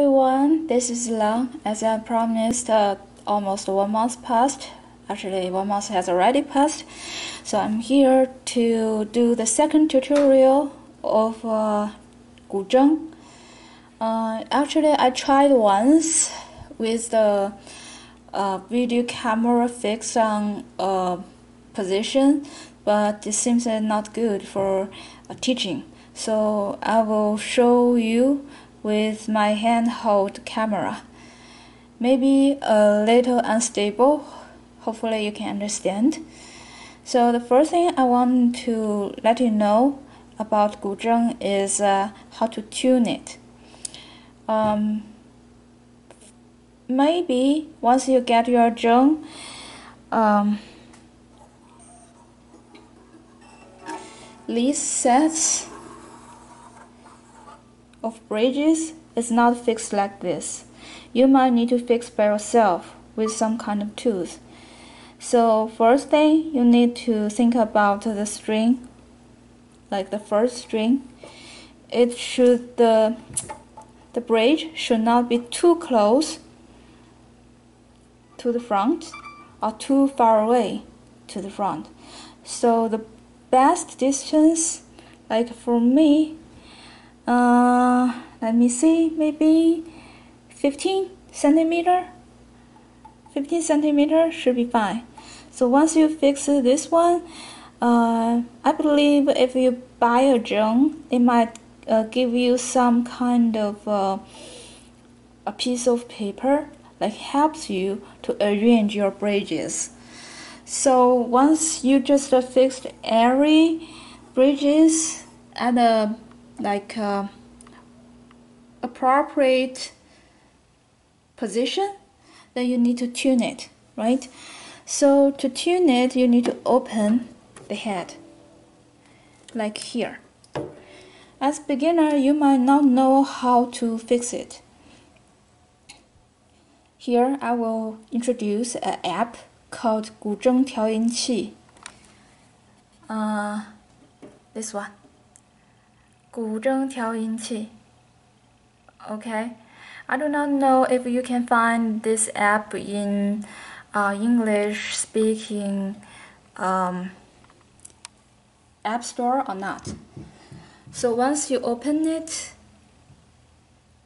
everyone, this is Lang. As I promised, almost 1 month passed. Actually, 1 month has already passed. So I'm here to do the second tutorial of Guzheng. Actually, I tried once with the video camera fixed on a position, but it seems not good for teaching. So I will show you with my handheld camera. Maybe a little unstable. Hopefully you can understand. So the first thing I want to let you know about Guzheng is how to tune it. Maybe once you get your zheng, these sets of bridges is not fixed like this. You might need to fix by yourself with some kind of tools. So first thing, you need to think about the string, like the first string. It should the bridge should not be too close to the front or too far away to the front. So the best distance, like for me, let me see, maybe 15 centimeter. 15 centimeter should be fine. So once you fix this one, I believe if you buy a zheng, it might give you some kind of a piece of paper that helps you to arrange your bridges. So once you just fixed every bridges at a appropriate position, then you need to tune it, right? So to tune it, you need to open the head, like here. As beginner, you might not know how to fix it. Here, I will introduce an app called Guzheng 调音器. This one. Guzheng 调音器. Okay. I do not know if you can find this app in English speaking app store or not. So once you open it,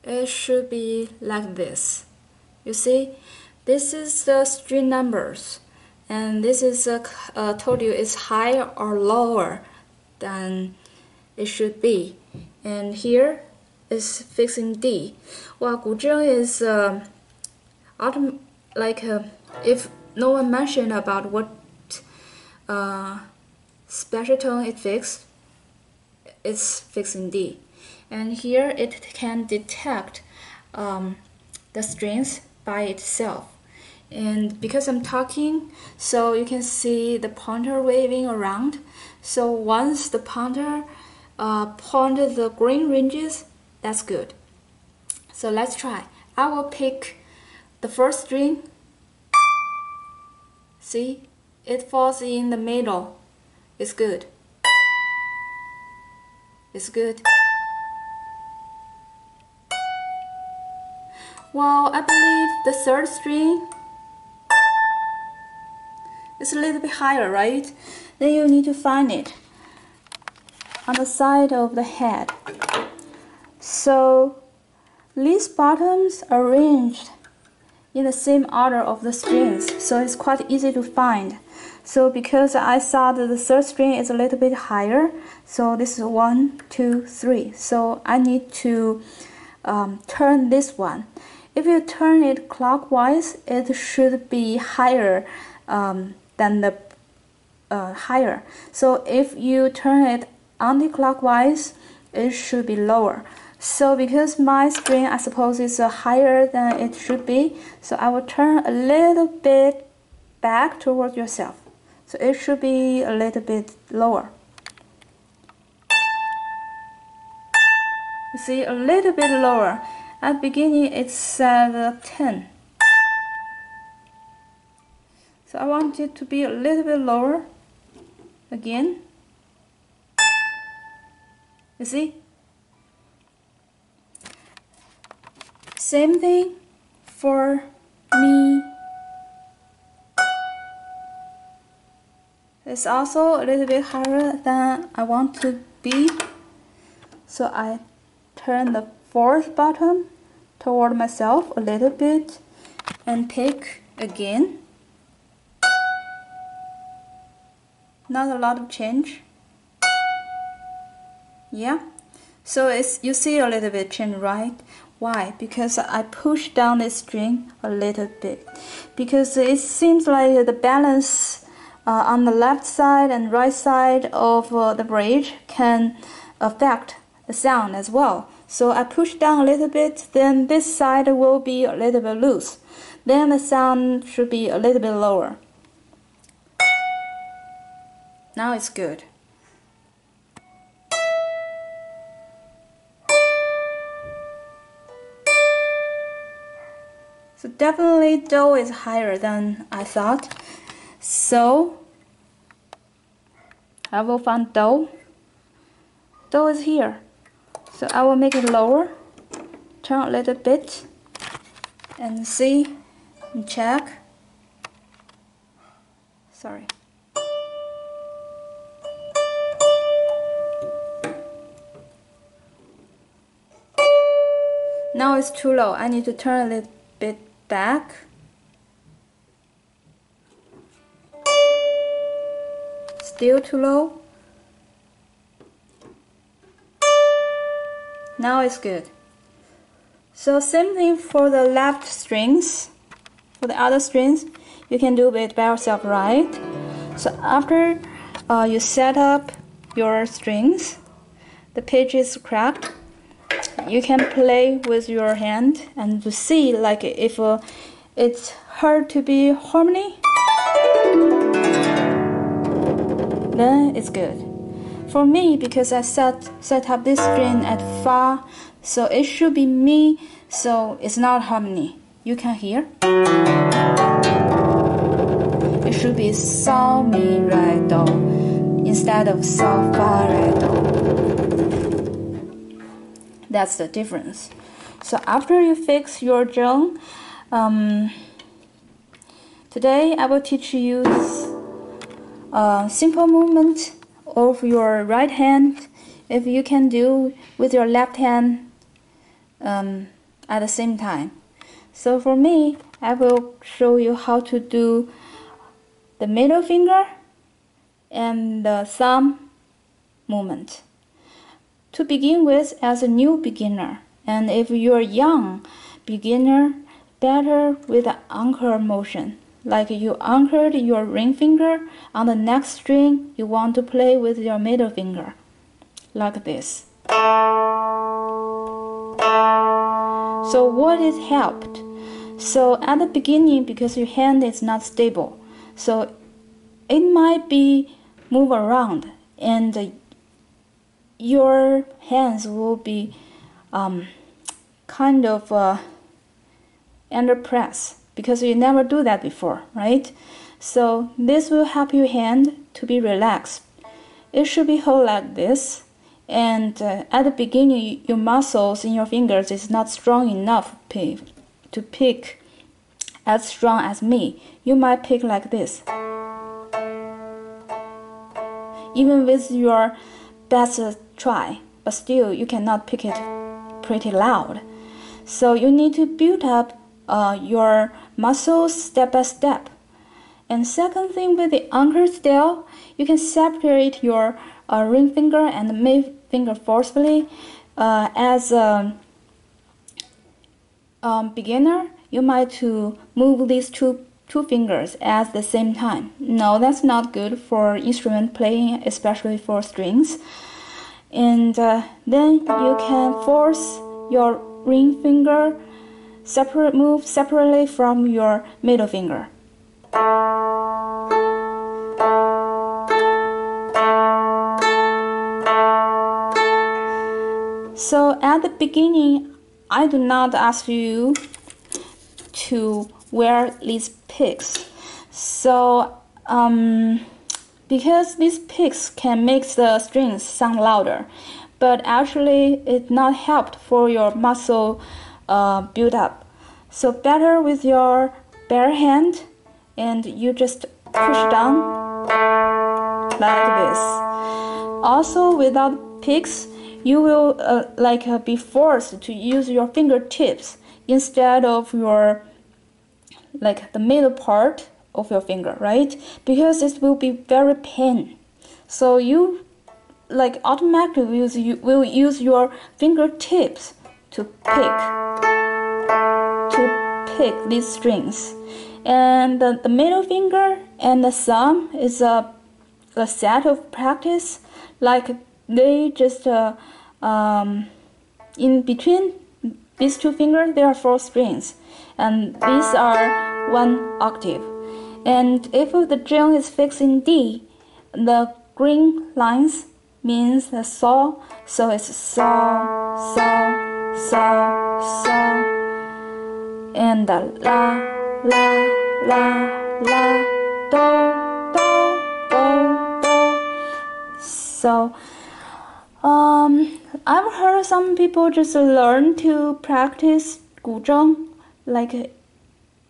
it should be like this. You see, this is the string numbers, and this is told you it's higher or lower than it should be. And here is fixing D. Well, Guzheng is if no one mentioned about what special tone it fixed, it's fixing D. And here it can detect the strings by itself. And because I'm talking, so you can see the pointer waving around. So once the pointer pointed the green ranges, that's good. So let's try. I will pick the first string. See, it falls in the middle. It's good. It's good. Well, I believe the third string is a little bit higher, right? Then you need to find it on the side of the head. So these bottoms are arranged in the same order of the strings, so it's quite easy to find. So because I saw that the third string is a little bit higher, so this is 1, 2, 3. So I need to turn this one. If you turn it clockwise, it should be higher than the higher. So if you turn it anti-clockwise, it should be lower. So because my string, I suppose, is higher than it should be, so I will turn a little bit back towards yourself. So it should be a little bit lower. You see, a little bit lower. At the beginning, it's at 10. So I want it to be a little bit lower. Again. You see? same thing for me. It's also a little bit higher than I want to be. So I turn the fourth bottom toward myself a little bit and pick again. Not a lot of change. Yeah. So you see a little bit change, right? Why? Because I push down this string a little bit. Because it seems like the balance on the left side and right side of the bridge can affect the sound as well. So I push down a little bit, then this side will be a little bit loose. Then the sound should be a little bit lower. Now it's good. So definitely Do is higher than I thought. So I will find Do. Do is here. So I will make it lower, turn a little bit, and see, and check. Sorry. Now it's too low. I need to turn a little bit back. Still too low. Now it's good. So same thing for the left strings. For the other strings, you can do it by yourself, right? So after you set up your strings, the pitch is correct. You can play with your hand and to see like if it's hard to be harmony, then it's good. For me, because I set up this string at Fa, so it should be Mi, so it's not harmony. You can hear. It should be Sol, Mi, Re, Do instead of Sol, Fa, Re, Do. That's the difference. So after you fix your zheng, today I will teach you simple movement of your right hand if you can do with your left hand at the same time. So for me, I will show you how to do the middle finger and the thumb movement. To begin with, as a new beginner, and if you're a young beginner, better with the anchor motion. Like you anchored your ring finger on the next string, you want to play with your middle finger, like this. So what is helped? So at the beginning, because your hand is not stable, so it might be move around, and your hands will be kind of under press, because you never do that before, right? So this will help your hand to be relaxed. It should be held like this, and at the beginning your muscles in your fingers is not strong enough to pick as strong as me. You might pick like this. Even with your best try, but still you cannot pick it pretty loud. So you need to build up your muscles step by step. And second thing, with the anchor style, you can separate your ring finger and the middle finger forcefully. As a beginner, you might to move these two fingers at the same time. No, that's not good for instrument playing, especially for strings. And then you can force your ring finger move separately from your middle finger. So at the beginning, I do not ask you to wear these picks. So because these picks can make the strings sound louder, but actually it's not helped for your muscle build up. So better with your bare hand, and you just push down like this. Also, without picks, you will be forced to use your fingertips instead of your the middle part of your finger, right? Because it will be very pain. So you automatically will use your fingertips to pick these strings. And the middle finger and the thumb is a set of practice. Like they just in between these two fingers there are 4 strings, and these are 1 octave. And if the string is fixed in D, the green lines means the sol, so it's sol, sol, sol, sol, and the la, la, la, la, do, do, do, do. So I've heard some people just learn to practice Guzheng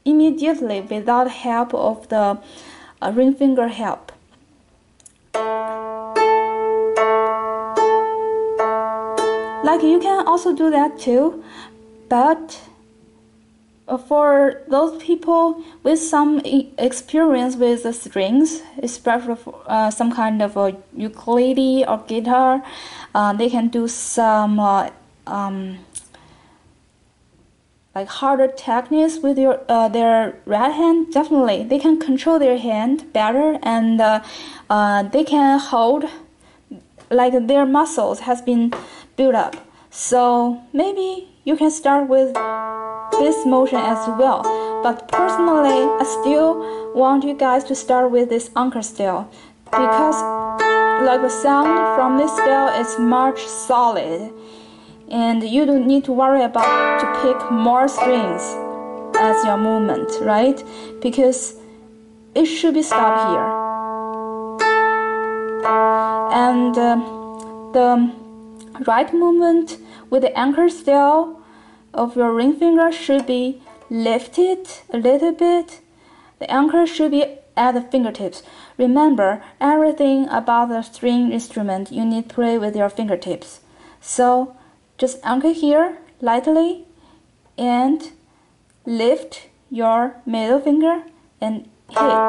immediately without help of the ring finger help. You can also do that too, but for those people with some experience with the strings, especially for some kind of a ukulele or guitar, they can do some harder techniques with their right hand. Definitely, they can control their hand better, and they can hold their muscles has been built up. So maybe you can start with this motion as well. But personally, I still want you guys to start with this anchor style, because the sound from this style is much solid, and you don't need to worry about to pick more strings as your movement, right? Because it should be stopped here. And the right movement with the anchor style of your ring finger should be lifted a little bit. The anchor should be at the fingertips. Remember, everything about the string instrument you need to play with your fingertips. So just anchor here lightly and lift your middle finger and hit.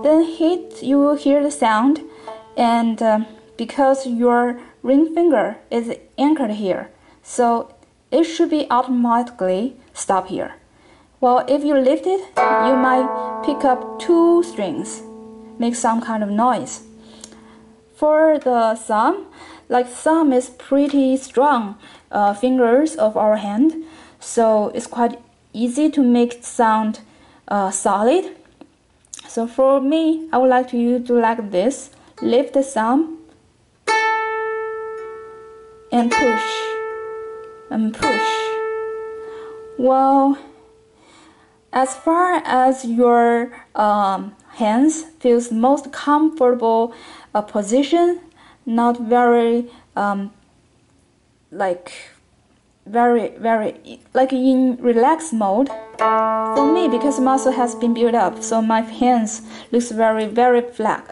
Then hit, you will hear the sound, and because your ring finger is anchored here, so it should be automatically stop here. Well, if you lift it, you might pick up 2 strings, make some kind of noise. For the thumb, thumb is pretty strong fingers of our hand, so it's quite easy to make it sound solid. So for me, I would like you to do like this. Lift the thumb and push and push. Well, as far as your hands feels most comfortable position, not very very in relaxed mode. For me, because muscle has been built up, so my hands looks very flat,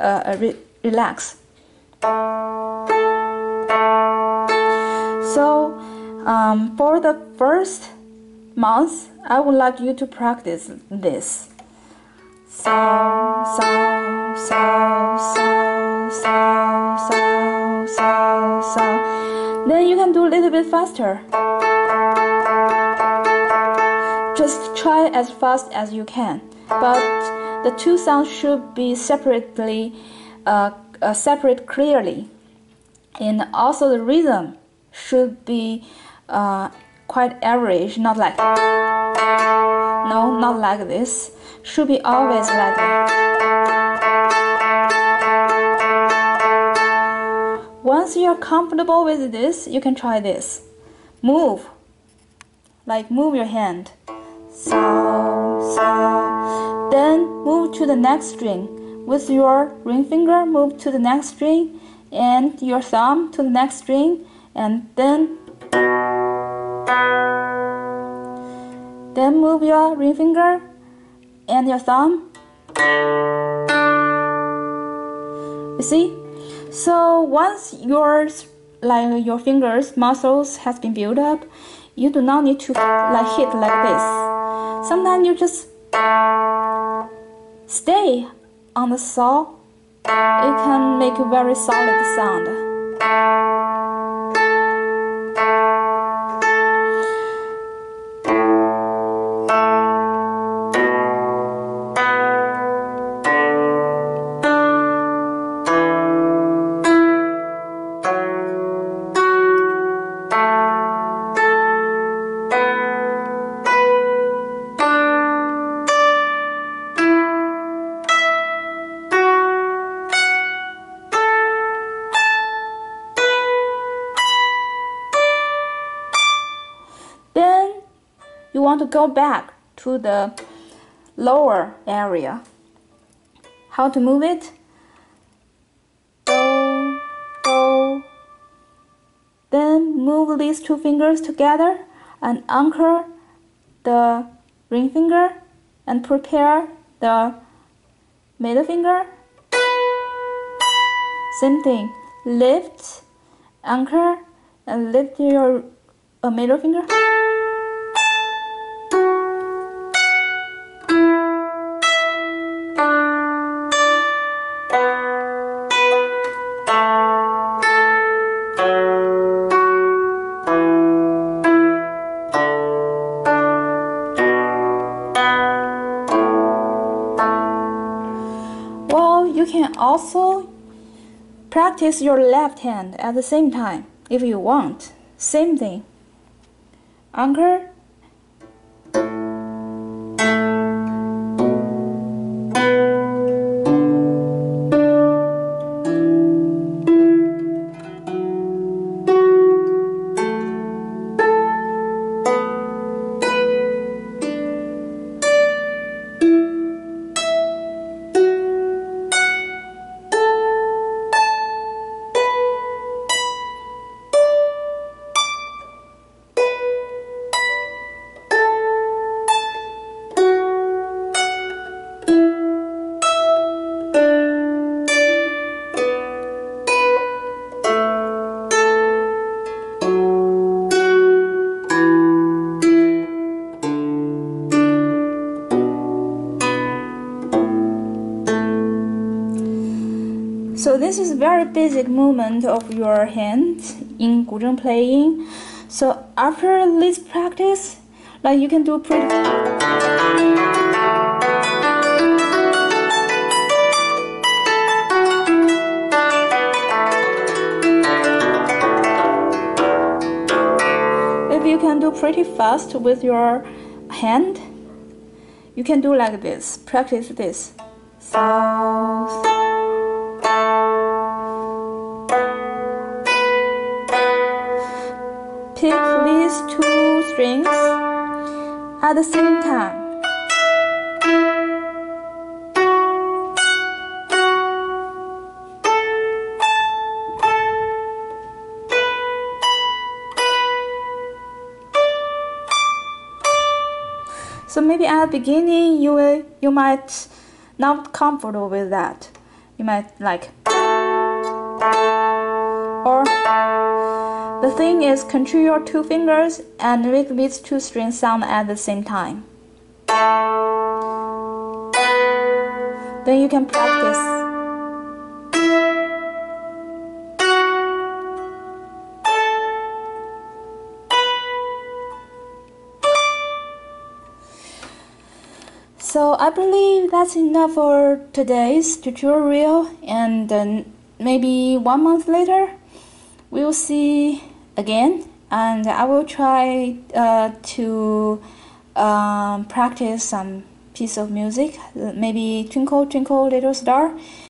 relaxed. So for the first month, I would like you to practice this. So. Then you can do a little bit faster. Just try as fast as you can, but the 2 sounds should be separate clearly, and also the rhythm should be quite average, not like not like this. Should be always like that. Once you're comfortable with this, you can try this. Move your hand. So. Then move to the next string. With your ring finger, move to the next string, and your thumb to the next string, and then move your ring finger and your thumb. You see? So once your fingers muscles has been built up, you do not need to hit like this. Sometimes you just stay on the saw. It can make a very solid sound. Then you want to go back to the lower area. How to move it? Do, do. Then move these two fingers together and anchor the ring finger and prepare the middle finger. Same thing. Lift, anchor, and lift your middle finger. You can also practice your left hand at the same time if you want. Same thing. Anchor. So this is a very basic movement of your hands in Guzheng playing. So after this practice, you can do pretty. If you can do pretty fast with your hand, you can do like this. Practice this. So. Pick these two strings at the same time. So maybe at the beginning you might not comfortable with that. You might or the thing is, control your two fingers and make these two strings sound at the same time. Then you can practice. So I believe that's enough for today's tutorial, and maybe 1 month later we will see again, and I will try to practice some piece of music, maybe Twinkle Twinkle Little Star.